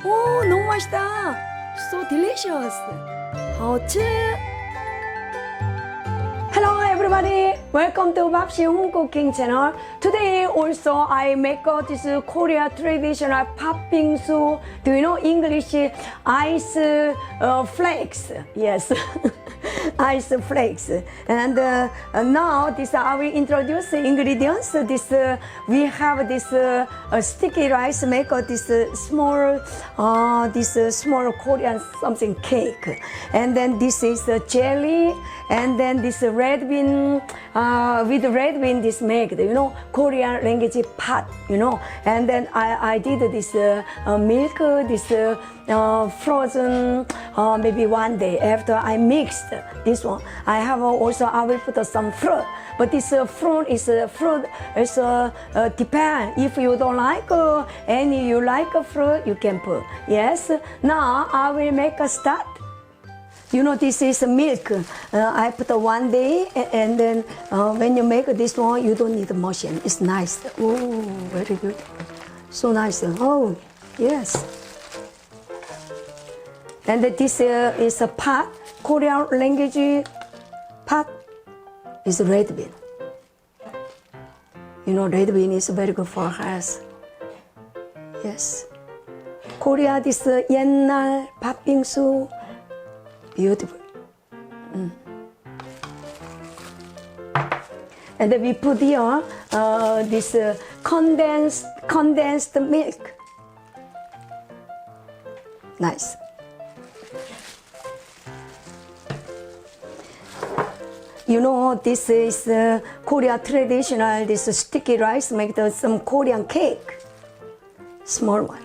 오, 너무 맛있다. So delicious. 好吃. Hello everybody, welcome to Patbingsu cooking channel. Today also I make this Korea traditional Patbingsu. Do you know English? Ice flakes. Yes. Ice flakes. And now this I will introduce the ingredients. This we have this sticky rice make this small Korean something cake. And then this is jelly. And then this red bean, with red bean this made, you know, Korean language pat, you know. And then I did this milk, this frozen, maybe one day after I mixed this one. I have also, I will put some fruit. But this fruit is depend. If you don't like any, you like a fruit, you can put. Yes. Now I will make a start. You know, this is milk. I put one day, and then when you make this one, you don't need a machine. It's nice. Oh, very good. So nice. Oh, yes. And this is a pot. Korean language pot is red bean. You know, red bean is very good for health. Yes. Korea, this 옛날팥빙수. Beautiful. And then we put here this condensed milk. Nice. You know, this is Korea traditional, this sticky rice, make some Korean cake. Small one.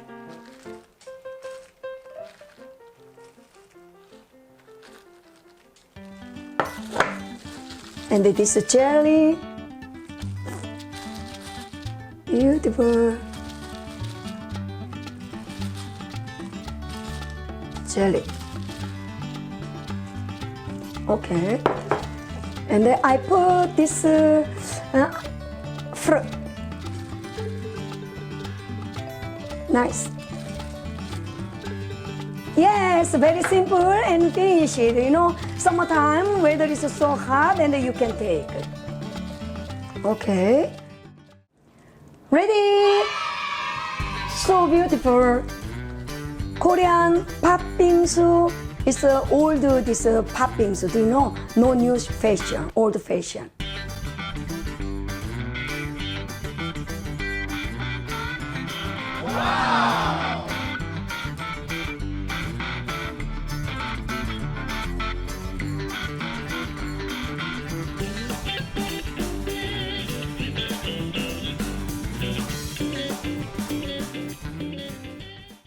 And this is jelly. Beautiful. Jelly. Okay. And then I put this fruit. Nice. Yes, very simple and finish it. You know, summertime weather is so hot and you can take. Okay. Ready? So beautiful. Korean Patbingsu is old this Patbingsu. Do you know? No new fashion, old fashion.